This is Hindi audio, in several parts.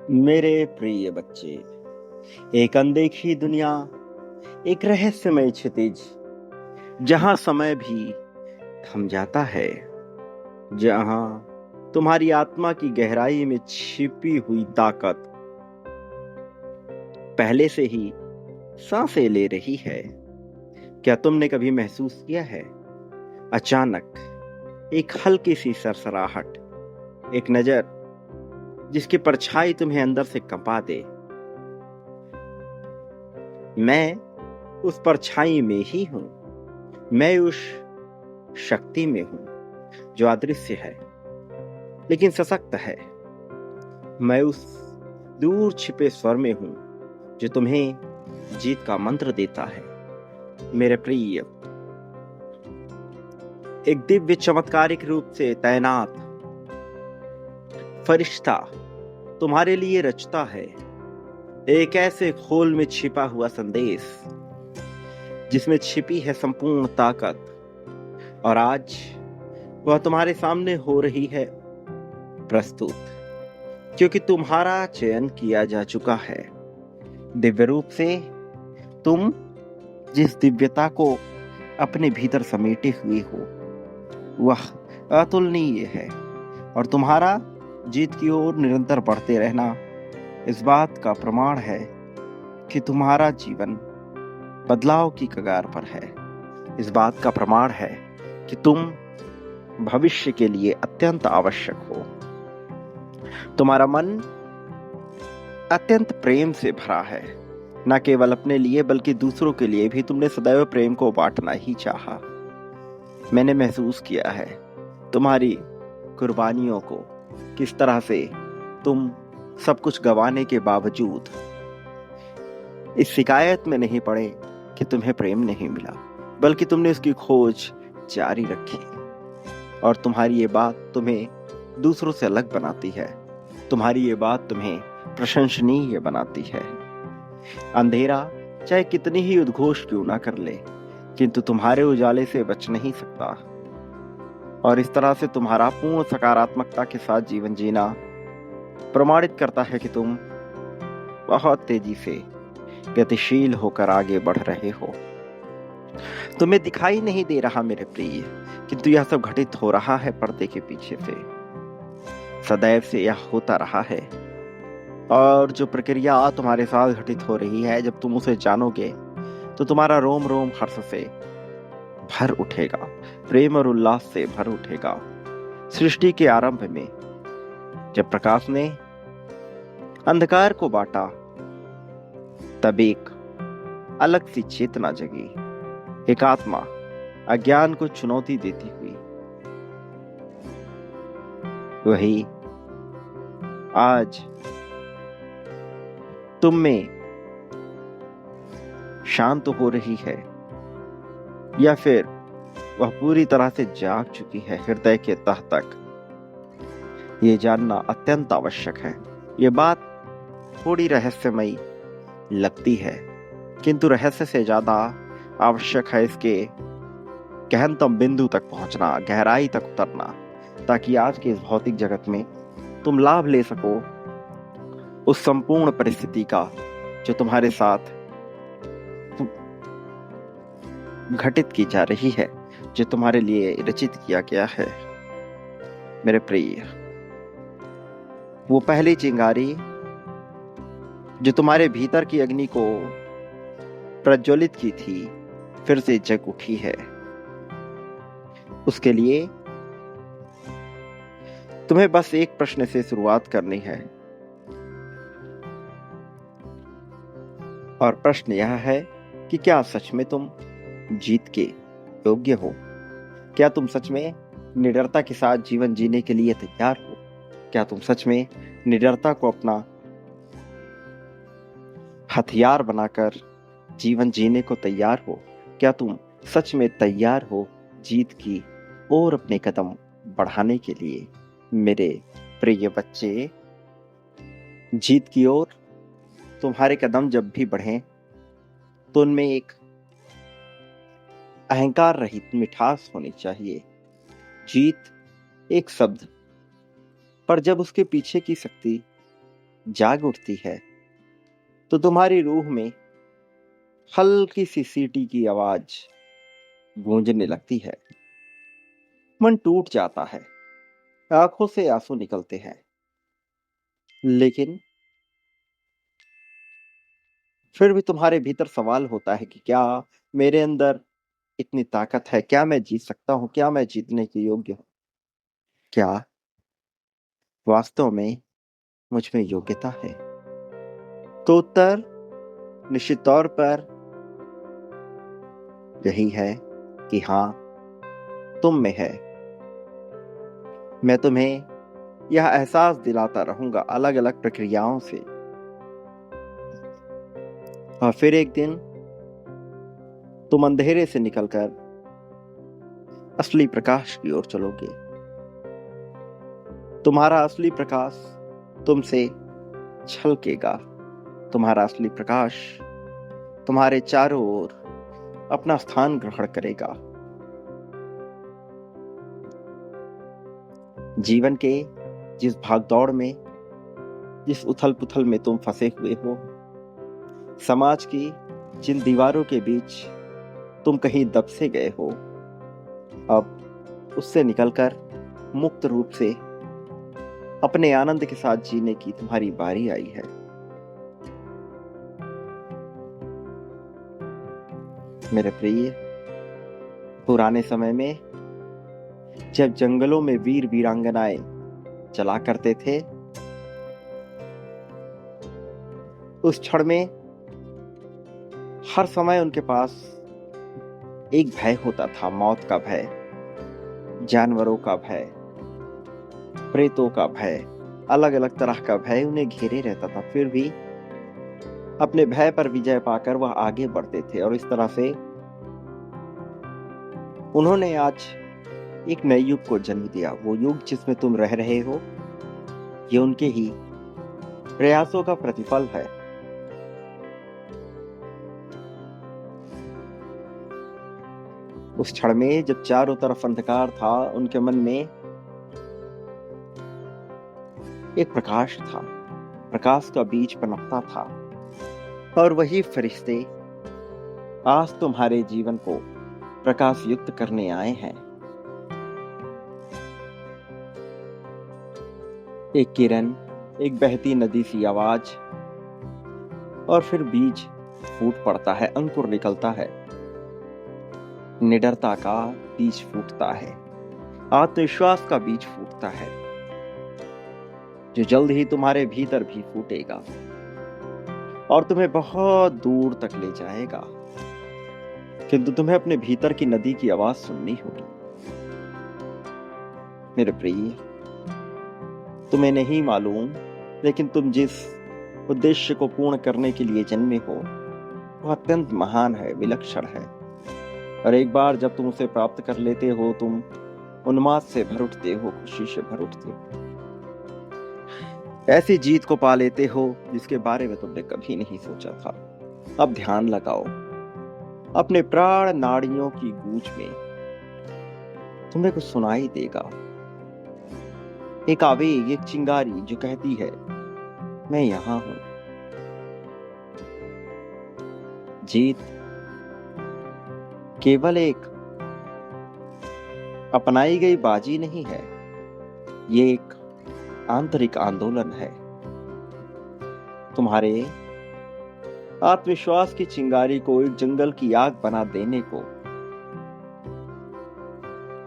मेरे प्रिय बच्चे, एक अनदेखी दुनिया, एक रहस्यमय क्षितिज, जहां समय भी थम जाता है, जहां तुम्हारी आत्मा की गहराई में छिपी हुई ताकत पहले से ही सांसें ले रही है। क्या तुमने कभी महसूस किया है, अचानक एक हल्की सी सरसराहट, एक नजर जिसकी परछाई तुम्हें अंदर से कंपा दे? मैं उस परछाई में ही हूं। मैं उस शक्ति में हूं जो अदृश्य है लेकिन सशक्त है। मैं उस दूर छिपे स्वर में हूं जो तुम्हें जीत का मंत्र देता है। मेरे प्रिय, एक दिव्य चमत्कारिक रूप से तैनात फरिश्ता तुम्हारे लिए रचता है एक ऐसे खोल में छिपा हुआ संदेश जिसमें छिपी है संपूर्ण ताकत, और आज वह तुम्हारे सामने हो रही है प्रस्तुत, क्योंकि तुम्हारा चयन किया जा चुका है। दिव्य रूप से तुम जिस दिव्यता को अपने भीतर समेटे हुए हो वह अतुलनीय है, और तुम्हारा जीत की ओर निरंतर बढ़ते रहना इस बात का प्रमाण है कि तुम्हारा जीवन बदलाव की कगार पर है। इस बात का प्रमाण है कि तुम भविष्य के लिए अत्यंत आवश्यक हो। तुम्हारा मन अत्यंत प्रेम से भरा है, न केवल अपने लिए बल्कि दूसरों के लिए भी तुमने सदैव प्रेम को बांटना ही चाहा। मैंने महसूस किया है तुम्हारी कुर्बानियों को, किस तरह से तुम सब कुछ गंवाने के बावजूद इस शिकायत में नहीं पड़े कि तुम्हें प्रेम नहीं मिला, बल्कि तुमने उसकी खोज जारी रखी। और तुम्हारी ये बात तुम्हें दूसरों से अलग बनाती है। तुम्हारी ये बात तुम्हें प्रशंसनीय बनाती है। अंधेरा चाहे कितनी ही उद्घोष क्यों ना कर ले, किंतु तुम्हारे उजाले से बच नहीं सकता। और इस तरह से तुम्हारा पूर्ण सकारात्मकता के साथ जीवन जीना प्रमाणित करता है कि तुम बहुत तेजी से गतिशील होकर आगे बढ़ रहे हो। तुम्हें दिखाई नहीं दे रहा मेरे प्रिय, किंतु यह सब घटित हो रहा है पर्दे के पीछे से। सदैव से यह होता रहा है, और जो प्रक्रिया तुम्हारे साथ घटित हो रही है, जब तुम उसे जानोगे तो तुम्हारा रोम रोम हर्ष से भर उठेगा, प्रेम और उल्लास से भर उठेगा। सृष्टि के आरंभ में जब प्रकाश ने अंधकार को बांटा, तब एक अलग सी चेतना जगी, एक आत्मा अज्ञान को चुनौती देती हुई। वही आज तुम में शांत हो रही है, या फिर वह पूरी तरह से जाग चुकी है हृदय के तह तक। ये जानना अत्यंत आवश्यक है। ये बात थोड़ी रहस्यमयी लगती है, किंतु रहस्य से ज्यादा आवश्यक है इसके गहनतम बिंदु तक पहुंचना, गहराई तक उतरना, ताकि आज के इस भौतिक जगत में तुम लाभ ले सको उस संपूर्ण परिस्थिति का जो तुम्हारे साथ घटित की जा रही है, जो तुम्हारे लिए रचित किया गया है। मेरे प्रिय, वो पहली चिंगारी जो तुम्हारे भीतर की अग्नि को प्रज्वलित की थी, फिर से जग उठी है। उसके लिए तुम्हें बस एक प्रश्न से शुरुआत करनी है, और प्रश्न यह है कि क्या सच में तुम जीत के योग्य हो? क्या तुम सच में निडरता के साथ जीवन जीने के लिए तैयार हो? क्या तुम सच में निडरता को अपना हथियार बनाकर जीवन जीने को तैयार हो? क्या तुम सच में तैयार हो जीत की ओर अपने कदम बढ़ाने के लिए? मेरे प्रिय बच्चे, जीत की ओर तुम्हारे कदम जब भी बढ़ें तो उनमें एक अहंकार रहित मिठास होनी चाहिए। जीत एक शब्द, पर जब उसके पीछे की शक्ति जाग उठती है तो तुम्हारी रूह में हल्की सी सीटी की आवाज गूंजने लगती है। मन टूट जाता है, आंखों से आंसू निकलते हैं, लेकिन फिर भी तुम्हारे भीतर सवाल होता है कि क्या मेरे अंदर इतनी ताकत है? क्या मैं जीत सकता हूं? क्या मैं जीतने के योग्य हूं? क्या वास्तव में मुझ में योग्यता है? तो उत्तर निश्चित तौर पर यही है कि हाँ, तुम में है। मैं तुम्हें यह एहसास दिलाता रहूंगा अलग अलग प्रक्रियाओं से, और फिर एक दिन तुम अंधेरे से निकलकर असली प्रकाश की ओर चलोगे। तुम्हारा असली प्रकाश तुमसे छलकेगा। तुम्हारा असली प्रकाश तुम्हारे चारों ओर अपना स्थान ग्रहण करेगा। जीवन के जिस भागदौड़ में, जिस उथल पुथल में तुम फंसे हुए हो, समाज की जिन दीवारों के बीच तुम कहीं दब से गए हो, अब उससे निकलकर मुक्त रूप से अपने आनंद के साथ जीने की तुम्हारी बारी आई है। मेरे प्रिय, पुराने समय में जब जंगलों में वीर वीरांगनाएं चला करते थे, उस क्षण में हर समय उनके पास एक भय होता था, मौत का भय, जानवरों का भय, प्रेतों का भय, अलग अलग तरह का भय उन्हें घेरे रहता था। फिर भी अपने भय पर विजय पाकर वह आगे बढ़ते थे, और इस तरह से उन्होंने आज एक नए युग को जन्म दिया। वो युग जिसमें तुम रह रहे हो, ये उनके ही प्रयासों का प्रतिफल है। उस क्षण में जब चारों तरफ अंधकार था, उनके मन में एक प्रकाश था, प्रकाश का बीज पनपता था, और वही फरिश्ते आज तुम्हारे जीवन को प्रकाश युक्त करने आए हैं। एक किरण, एक बहती नदी सी आवाज, और फिर बीज फूट पड़ता है, अंकुर निकलता है, निडरता का बीज फूटता है, आत्मविश्वास का बीज फूटता है, जो जल्द ही तुम्हारे भीतर भी फूटेगा और तुम्हें बहुत दूर तक ले जाएगा। किंतु तुम्हें अपने भीतर की नदी की आवाज सुननी होगी। मेरे प्रिय, तुम्हें नहीं मालूम, लेकिन तुम जिस उद्देश्य को पूर्ण करने के लिए जन्मे हो, वो अत्यंत महान है, विलक्षण है, और एक बार जब तुम उसे प्राप्त कर लेते हो, तुम उन्माद से भर उठते हो, खुशी से भर उठते हो, ऐसी जीत को पा लेते हो जिसके बारे में तुमने कभी नहीं सोचा था। अब ध्यान लगाओ, अपने प्राण नाड़ियों की गूंज में तुम्हें कुछ सुनाई देगा, एक आवेग, एक चिंगारी जो कहती है, मैं यहां हूं। जीत केवल एक अपनाई गई बाजी नहीं है, ये एक आंतरिक आंदोलन है। तुम्हारे आत्मविश्वास की चिंगारी को एक जंगल की आग बना देने को,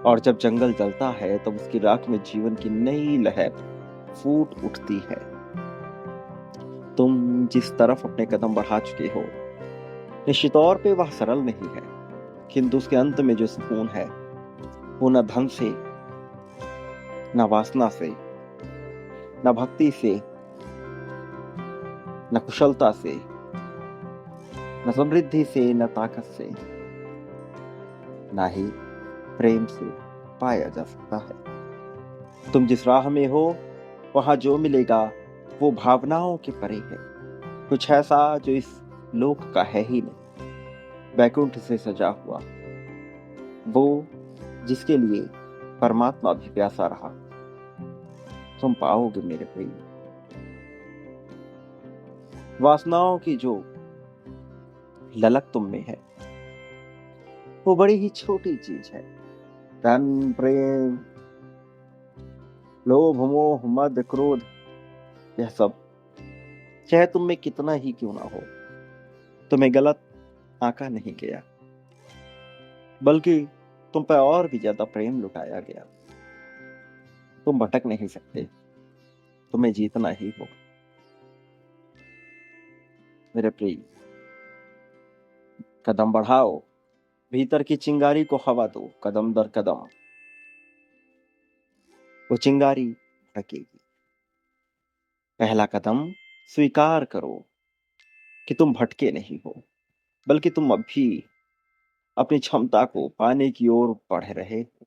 और जब जंगल जलता है तब उसकी राख में जीवन की नई लहर फूट उठती है। तुम जिस तरफ अपने कदम बढ़ा चुके हो, निश्चित तौर पे वह सरल नहीं है, किंतु उसके अंत में जो सुकून है, वो न धन से, न वासना से, न भक्ति से, न कुशलता से, न समृद्धि से, न ताकत से, न ही प्रेम से पाया जा सकता है। तुम जिस राह में हो, वहां जो मिलेगा वो भावनाओं के परे है, कुछ ऐसा जो इस लोक का है ही नहीं, वैकुंठ से सजा हुआ, वो जिसके लिए परमात्मा भी प्यासा रहा, तुम पाओगे मेरे प्रिय। वासनाओं की जो ललक तुम में है वो बड़ी ही छोटी चीज है। धन, प्रेम, लोभ, मोह, मद, क्रोध, यह सब चाहे तुम में कितना ही क्यों ना हो, तुम्हें गलत आंका नहीं गया, बल्कि तुम पर और भी ज्यादा प्रेम लुटाया गया। तुम भटक नहीं सकते, तुम्हें जीतना ही हो मेरे प्रिय। कदम बढ़ाओ, भीतर की चिंगारी को हवा दो, कदम दर कदम वो चिंगारी भड़केगी। पहला कदम स्वीकार करो कि तुम भटके नहीं हो, बल्कि तुम अभी अपनी क्षमता को पाने की ओर बढ़ रहे हो।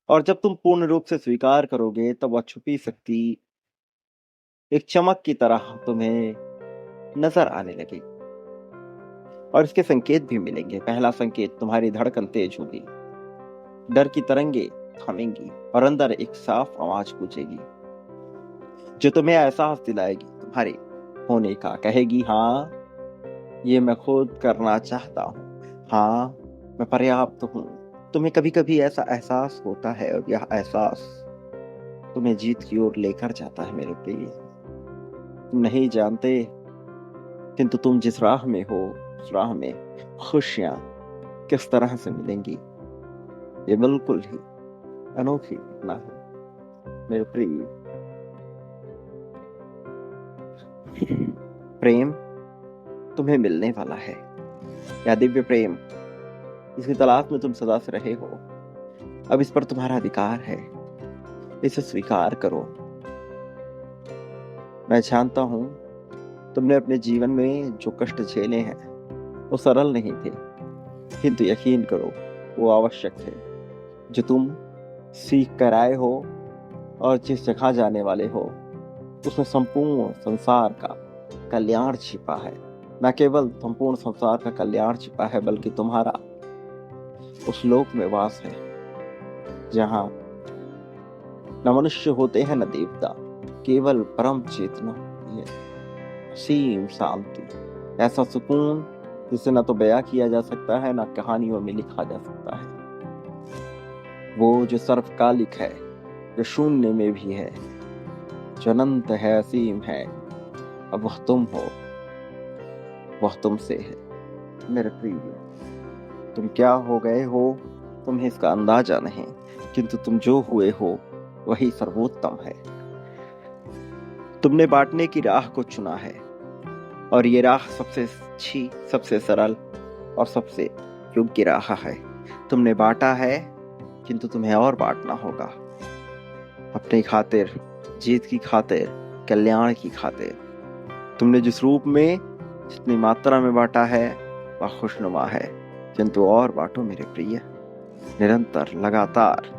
और जब तुम पूर्ण रूप से स्वीकार करोगे तब वह छुपी शक्ति एक चमक की तरह तुम्हें नजर आने लगेगी और इसके संकेत भी मिलेंगे। पहला संकेत, तुम्हारी धड़कन तेज होगी, डर की तरंगे थमेंगी और अंदर एक साफ आवाज गूंजेगी जो तुम्हें एहसास दिलाएगी तुम्हारे होने का। कहेगी, हाँ ये मैं खुद करना चाहता हूँ, हाँ मैं पर्याप्त हूँ। तुम्हें कभी कभी ऐसा एहसास होता है और यह एहसास तुम्हें जीत की ओर लेकर जाता है मेरे प्रिय। तुम नहीं जानते, किंतु तुम जिस राह में हो उस राह में खुशियां किस तरह से मिलेंगी, ये बिल्कुल ही अनोखी घटना है मेरे प्रिय। प्रेम तुम्हें मिलने वाला है, या दिव्य प्रेम, इसकी तलाश में तुम सदा से रहे हो। अब इस पर तुम्हारा अधिकार है, इसे स्वीकार करो। मैं जानता हूं तुमने अपने जीवन में जो कष्ट झेले हैं वो सरल नहीं थे, किंतु यकीन करो वो आवश्यक थे। जो तुम सीख कर आए हो और जिस जगह जाने वाले हो उसमें संपूर्ण संसार का कल्याण छिपा है। न केवल संपूर्ण संसार का कल्याण छिपा है, बल्कि तुम्हारा उस लोक में वास है जहां न मनुष्य होते हैं न देवता, केवल परम चेतना होती है, असीम शांति, ऐसा सुकून जिसे न तो बयां किया जा सकता है, न कहानियों में लिखा जा सकता है। वो जो सर्वकालिक है, जो शून्य में भी है, जो अनंत है, असीम है, अब वह तुम हो, वह तुमसे है मेरे प्रिय। तुम क्या हो गए हो तुम्हें इसका अंदाजा नहीं, किंतु तुम जो हुए हो वही सर्वोत्तम है। तुमने बांटने की राह को चुना है और ये राह सबसे अच्छी, सबसे सरल और सबसे योग्य राह है। तुमने बांटा है, किंतु तुम्हें और बांटना होगा, अपनी खातिर, जीत की खातिर, कल्याण की खातिर। तुमने जिस रूप में, जितनी मात्रा में बांटा है वह खुशनुमा है, किंतु और बांटो मेरे प्रिय, निरंतर, लगातार,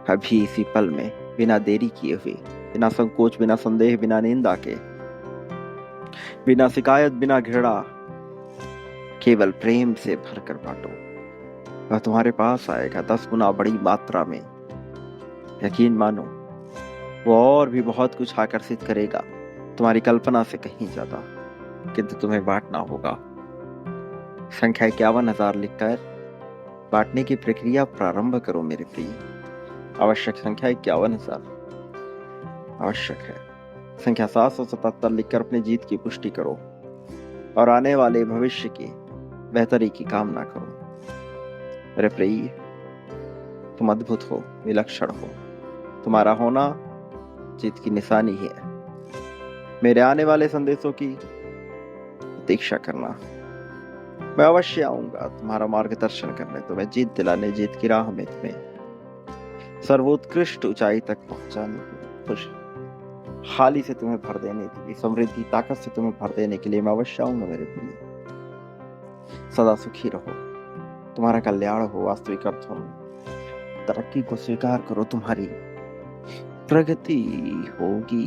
अभी इसी पल में, बिना देरी किए हुए, बिना संकोच, बिना संदेह, बिना निंदा के, बिना शिकायत, बिना घृणा, केवल प्रेम से भरकर बांटो। वह तुम्हारे पास आएगा 10 गुना बड़ी मात्रा में। यकीन मानो वो और भी बहुत कुछ आकर्षित करेगा, तुम्हारी कल्पना से कहीं ज्यादा, किंतु तुम्हें बांटना होगा। संख्या 51,000 लिखकर बांटने की प्रक्रिया प्रारंभ करो मेरे प्रिय। आवश्यक संख्या 51,000 आवश्यक है। संख्या 777 लिखकर अपनी जीत की पुष्टि करो और आने वाले भविष्य की बेहतरी की कामना करो मेरे प्रिय। तुम अद्भुत हो, विलक्षण हो, तुम्हारा होना जीत की निशानी है। मेरे आने वाले संदेशों की प्रतीक्षा करना, मैं अवश्य आऊंगा तुम्हारा मार्गदर्शन करने, तुम्हें जीत दिलाने, जीत की राह में तुम्हें सर्वोत्कृष्ट ऊंचाई तक पहुंचाने की खुश हाली से तुम्हें भर देने के लिए, समृद्धि, ताकत से तुम्हें भर देने के लिए मैं अवश्य आऊंगा मेरे प्रिय। सदा सुखी रहो, तुम्हारा कल्याण हो, वास्तविक अर्थ हो, तरक्की को स्वीकार करो, तुम्हारी प्रगति होगी।